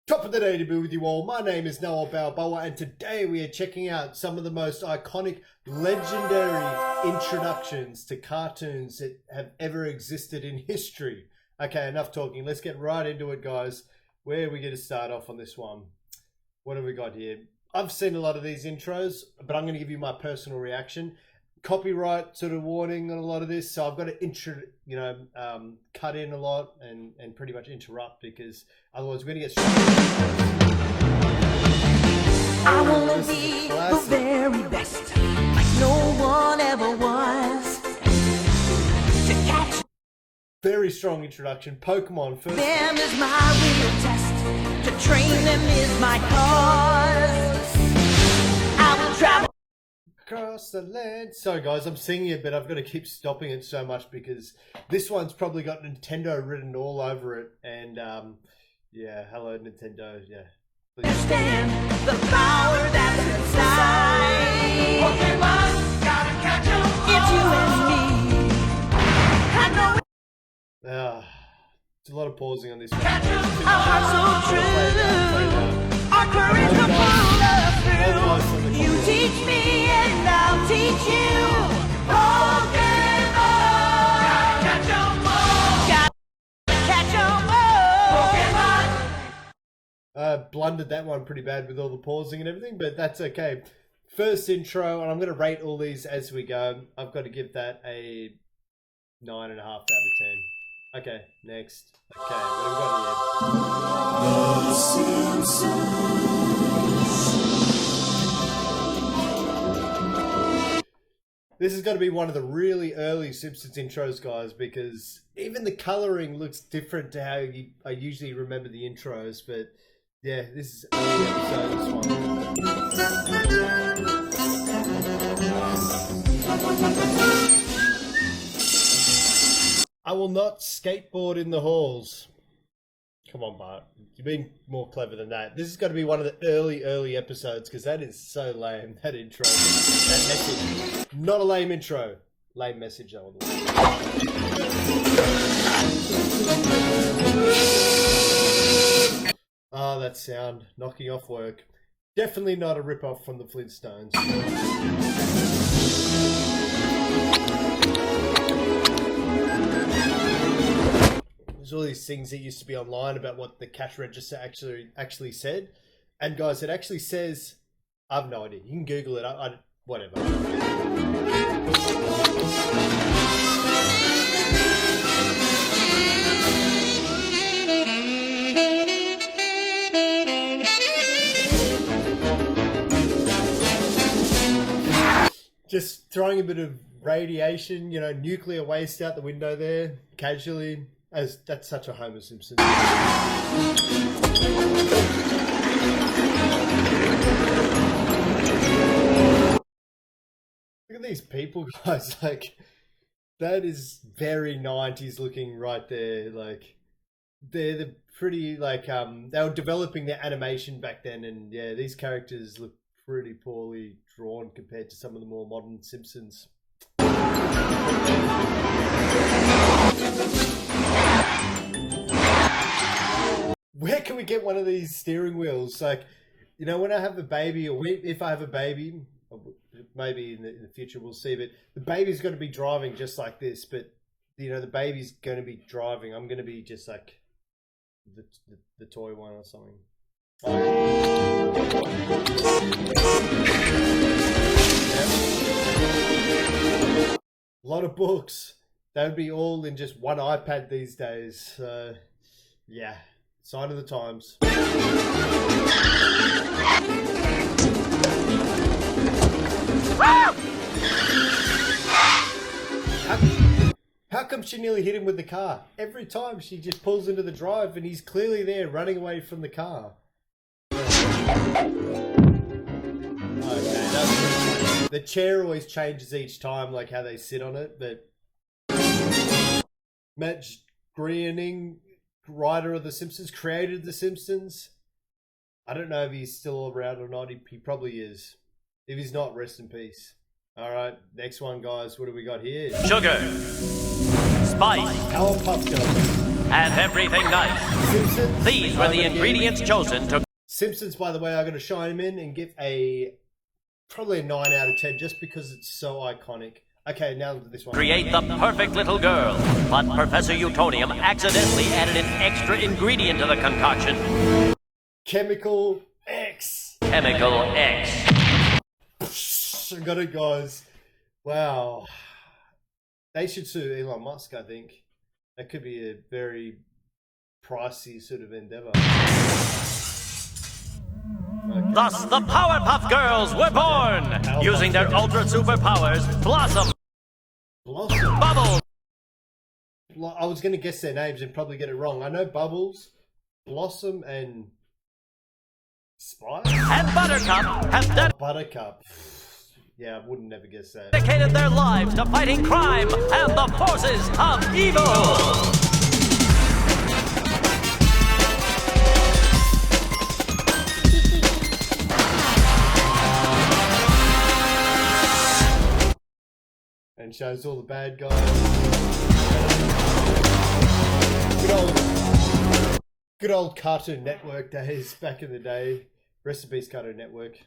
Top of the day to be with you all. My name is Noah Balboa, and today we are checking out some of the most iconic, legendary introductions to cartoons that have ever existed in history. Okay, enough talking. Let's get right into it, guys. Where are we going to start off on this one? What have we got here? I've seen a lot of these intros, but I'm going to give you my personal reaction. Copyright sort of warning on a lot of this, so I've got to cut in a lot and pretty much interrupt, because otherwise we're going to get I want to be the very best, like no one ever was. To catch very strong introduction. Pokemon first. them is my real test. To train them is my cause. I will travel Across the land. Sorry guys, I'm singing it, but I've got to keep stopping it so much because this one's probably got Nintendo written all over it. And yeah, hello Nintendo. Yeah. understand the power that's inside. Pokémon, gotta catch 'em all. It's you and me. I know It's a lot of pausing on this one. catch 'em. Our hearts so true. Our courage will pull us through. You teach me and I'll teach you. Pokémon, gotta catch 'em all. Gotta catch 'em all. Pokémon. Blundered that one pretty bad with all the pausing and everything, but that's okay. First intro, and I'm going to rate all these as we go. I've got to give that a 9.5 out of 10. Okay, next. Okay, what have we got here? This is going to be one of the really early Simpsons intros, guys, because even the colouring looks different to how I usually remember the intros, but yeah, this is early episode, this one. I will not skateboard in the halls. Come on, Bart. You've been more clever than that. This is going to be one of the early episodes, because that is so lame, that intro. That message. Not a lame intro. Lame message, though. Oh, that sound. Knocking off work. Definitely not a rip-off from the Flintstones. There's all these things that used to be online about what the cash register actually said. And guys, it actually says, I have no idea. You can Google it. Whatever. Just throwing a bit of radiation, nuclear waste out the window there, casually. As that's such a Homer Simpson. Look at these people, guys. Like, that is very 90s looking right there. Like, they're the pretty, like, they were developing their animation back then, and yeah, these characters look pretty poorly drawn compared to some of the more modern Simpsons. Where can we get one of these steering wheels? Like, when I have a baby, or if I have a baby, maybe in the future we'll see, but the baby's going to be driving just like this, but, the baby's going to be driving. I'm going to be just like the toy one or something. A lot of books. They would be all in just one iPad these days. Yeah, sign of the times. How come she nearly hit him with the car? Every time she just pulls into the drive and he's clearly there running away from the car. Okay, the chair always changes each time, like how they sit on it, but Matt Groening, writer of The Simpsons, created The Simpsons. I don't know if he's still around or not. He probably is. If he's not, rest in peace. Alright, next one, guys. What do we got here? Sugar, spice, Powerpuff Girls. and everything nice. Simpsons. These were the ingredients chosen to Simpsons, by the way, I'm going to shine him in and give probably a 9 out of 10 just because it's so iconic. Okay, now to this one. create the perfect little girl. But Professor Utonium accidentally added an extra ingredient to the concoction. Chemical X. Chemical X. I got it, guys. Wow. They should sue Elon Musk, I think. That could be a very pricey sort of endeavor. Okay. Thus, the Powerpuff Girls were born! Using their ultra superpowers, Blossom, Blossom. Bubbles, I was going to guess their names and probably get it wrong. I know Bubbles, Blossom, and Spice? and Buttercup have Buttercup. Yeah, I wouldn't never guess that. dedicated their lives to fighting crime and the forces of evil! And shows all the bad guys. Good old Cartoon Network days back in the day. Rest in peace, Cartoon Network.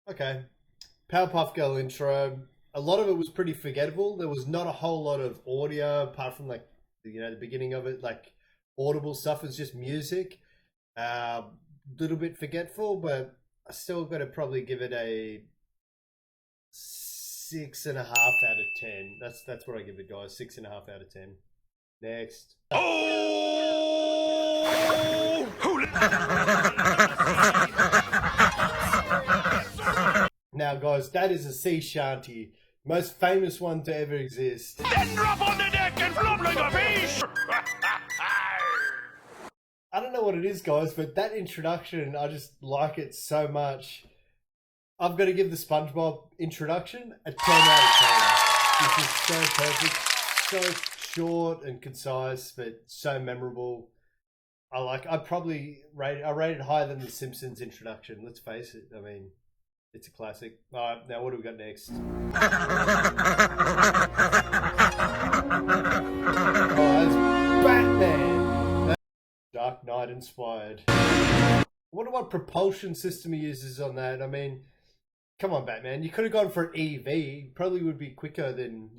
Okay, Powerpuff Girl intro. A lot of it was pretty forgettable. There was not a whole lot of audio apart from like the beginning of it, like audible stuff. Was just music. Little bit forgetful, but I still got to probably give it a 6.5 out of 10. That's what I give it, guys. 6.5 out of 10. Next. Now, guys, that is a sea shanty. Most famous one to ever exist. Then drop on the deck and flop like a fish! I don't know what it is, guys, but that introduction, I just like it so much. I've got to give the SpongeBob introduction a 10 out of 10. This is so perfect, so short and concise, but so memorable. I rate it higher than the Simpsons introduction. Let's face it. I mean, it's a classic. All right, now what do we got next? Oh, that's Batman. Dark Knight inspired. I wonder what propulsion system he uses on that. I mean, come on, Batman. You could have gone for an EV. Probably would be quicker than,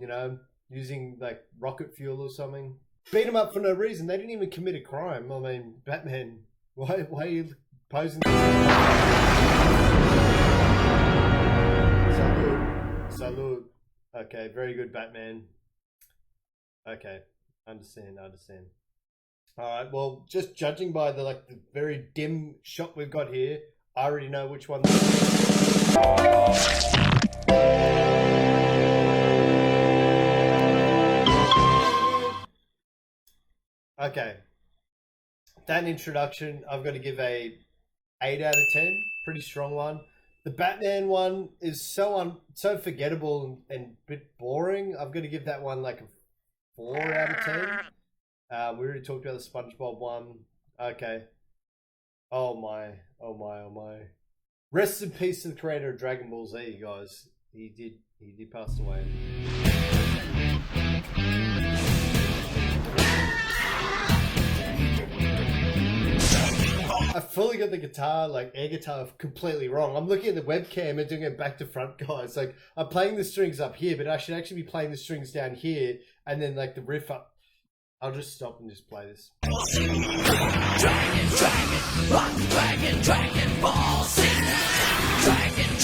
using like rocket fuel or something. Beat him up for no reason. They didn't even commit a crime. I mean, Batman, why are you posing? Salute. Okay, very good, Batman. Okay, understand. Alright, well, just judging by the very dim shot we've got here, I already know which one this is. Okay. That introduction, I've got to give a 8 out of 10. Pretty strong one. The Batman one is so forgettable and a bit boring. I've got to give that one like a 4 out of 10. We already talked about the SpongeBob one. Okay. Oh my. Rest in peace to the creator of Dragon Ball Z, guys. He did pass away. I fully got the guitar, air guitar, completely wrong. I'm looking at the webcam and doing it back to front, guys. I'm playing the strings up here, but I should actually be playing the strings down here, and then the riff up. I'll just stop and just play this. Dragon Ball Z. Dragon,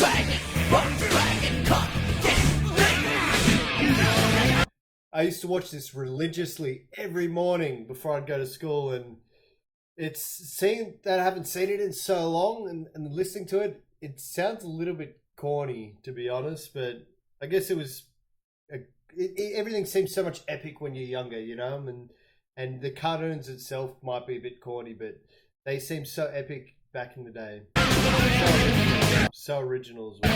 come. I used to watch this religiously every morning before I'd go to school, and it's seeing that I haven't seen it in so long, and listening to it, it sounds a little bit corny, to be honest, but I guess it was everything seems so much epic when you're younger, and the cartoons itself might be a bit corny, but they seem so epic back in the day. So original as well.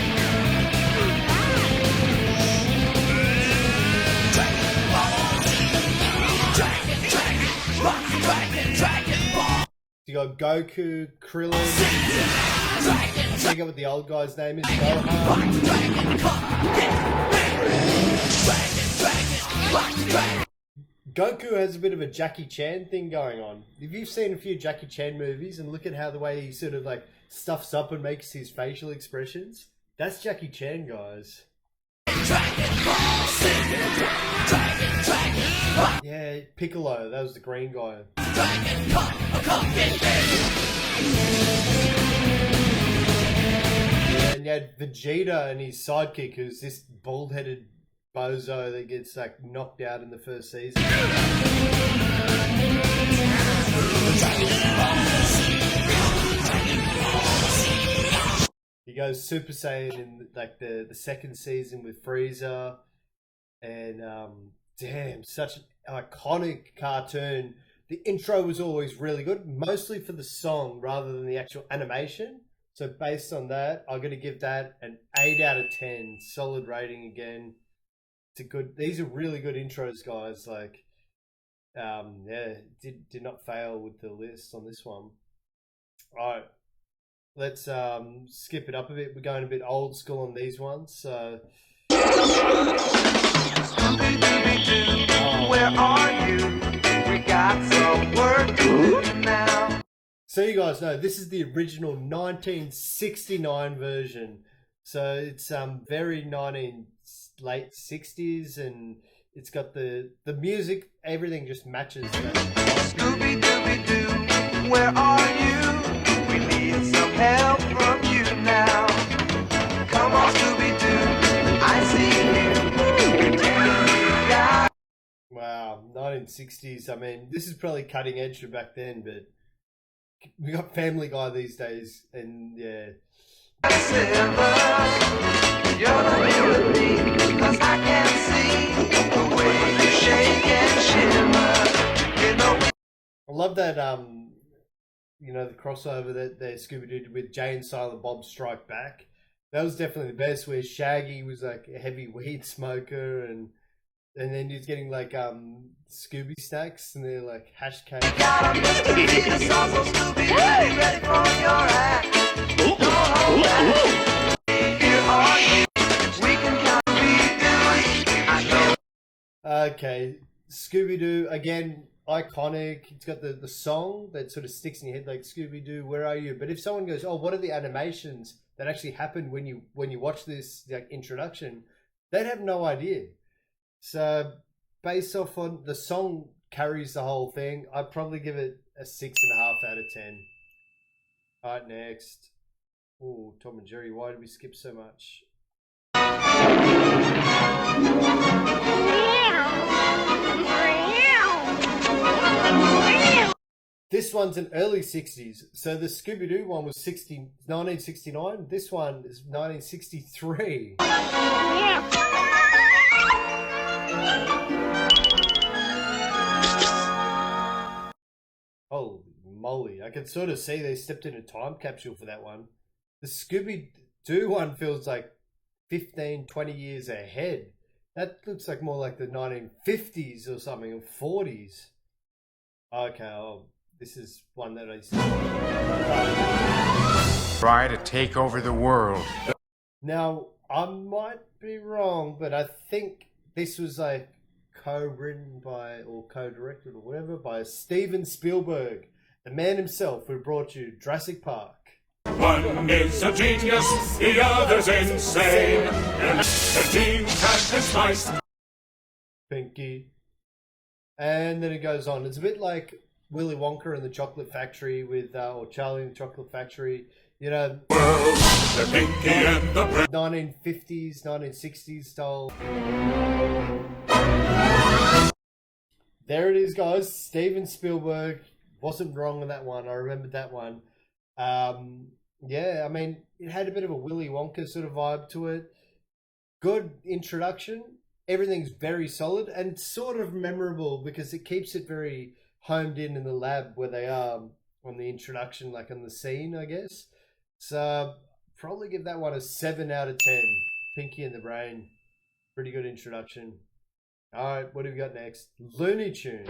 You got Goku, Krillin. I forget what the old guy's name is. Goku has a bit of a Jackie Chan thing going on. If you've seen a few Jackie Chan movies and look at how the way he sort of like stuffs up and makes his facial expressions, that's Jackie Chan, guys. Yeah, Piccolo, that was the green guy. Yeah, and you had Vegeta and his sidekick, who's this bald-headed bozo that gets like knocked out in the first season. He goes Super Saiyan in like the second season with Frieza, and damn, such an iconic cartoon. The intro was always really good, mostly for the song rather than the actual animation. So based on that, I'm gonna give that an 8 out of 10. Solid rating again. It's a good. These are really good intros, guys. Like, yeah, did not fail with the list on this one. All right. Let's skip it up a bit. We're going a bit old school on these ones. So, Where are you? We got some work to do now. so you guys know this is the original 1969 version. So it's very late 60s, and it's got the music. Everything just matches. Scooby Dooby Doo, where are you? We need some help from you now. Come on, Scooby Doo, I see you. Yeah. Wow, 1960s. I mean, this is probably cutting edge for back then, but we got Family Guy these days, and yeah. Simba, you're the new with me, 'cause I can see the way you shake and shimmer. You know. I love that, you know, the crossover that Scooby did with Jay and Silent Bob Strike Back. That was definitely the best, where Shaggy was like a heavy weed smoker, and then he's getting like Scooby snacks, and they're like hash cakes. Got a Mr. Peter sauce on Scooby, be ready for your act. Don't hold back. Here are you. We can count Scooby-Doo. I know. Okay, Scooby-Doo, again, iconic. It's got the song that sort of sticks in your head, like Scooby-Doo, where are you? But if someone goes, oh, what are the animations that actually happened when you watch this like introduction, they'd have no idea. So based off on the song carries the whole thing, I'd probably give it a 6.5 out of 10. All right, next. Oh, Tom and Jerry, why did we skip so much? This one's an early 60s. So the Scooby-Doo one was 1969. This one is 1963. Holy moly. I can sort of see they stepped in a time capsule for that one. The Scooby-Doo one feels like 15, 20 years ahead. That looks like more like the 1950s or something, or 40s. Okay, oh, this is one that I see. Try to take over the world. Now, I might be wrong, but I think this was like co-written by, or co-directed or whatever, by Steven Spielberg, the man himself who brought you Jurassic Park. One is a genius, the other's insane. And the team has been spiced. Pinky. And then it goes on. It's a bit like Willy Wonka and the Chocolate Factory with, or Charlie and the Chocolate Factory. You know, The Pinky and the Brain. 1950s, 1960s style. There it is, guys. Steven Spielberg wasn't wrong on that one. I remembered that one. Yeah, I mean, it had a bit of a Willy Wonka sort of vibe to it. Good introduction. Everything's very solid and sort of memorable because it keeps it very homed in the lab where they are on the introduction, like on the scene, I guess. So probably give that one a 7 out of 10. Pinky and the Brain. Pretty good introduction. Alright, what do we got next? Looney Tunes.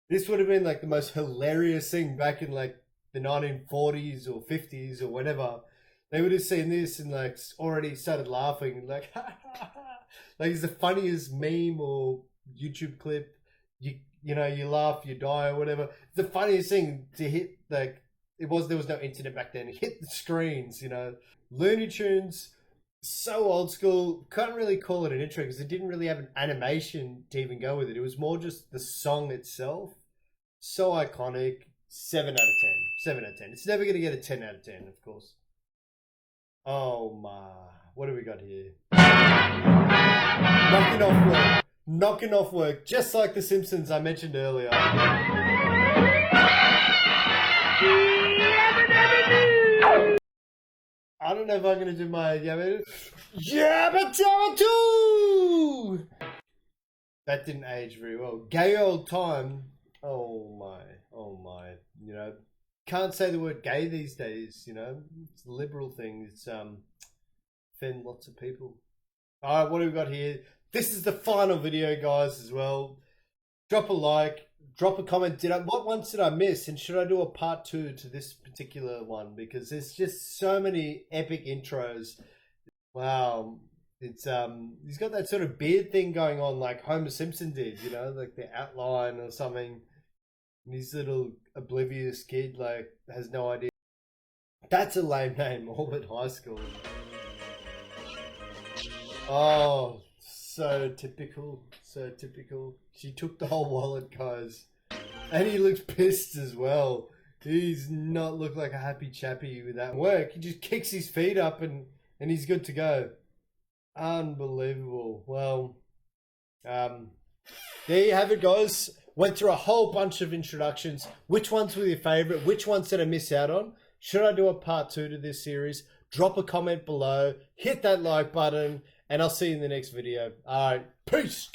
This would have been like the most hilarious thing back in like the 1940s or 50s or whatever. They would have seen this and like already started laughing, like like it's the funniest meme or YouTube clip. You know, you laugh, you die or whatever. It's the funniest thing to hit, like there was no internet back then. It hit the screens, you know. Looney Tunes, so old school. Can't really call it an intro because it didn't really have an animation to even go with it. It was more just the song itself. So iconic. 7 out of 10. 7 out of 10. It's never going to get a 10 out of 10, of course. Oh my. What do we got here? Knocking off work. Knocking off work. Just like The Simpsons I mentioned earlier. I don't know if I'm going to do my Yabba Dabba Doo! That didn't age very well. Gay old time. Oh my. You know, can't say the word gay these days, you know. It's a liberal thing. It's offend lots of people. Alright, what do we got here? This is the final video, guys, as well. Drop a like, drop a comment. What ones did I miss? And should I do a part 2 to this particular one? Because there's just so many epic intros. Wow. It's he's got that sort of beard thing going on like Homer Simpson did, you know, like the outline or something. And his little oblivious kid like has no idea. That's a lame name, Orbit High School. Oh, so typical, so typical. She took the whole wallet, guys. And he looks pissed as well. He's not looked like a happy chappy with that work. He just kicks his feet up and he's good to go. Unbelievable. Well, there you have it, guys. Went through a whole bunch of introductions. Which ones were your favorite? Which ones did I miss out on? Should I do a part 2 to this series? Drop a comment below. Hit that like button. And I'll see you in the next video. Alright, peace!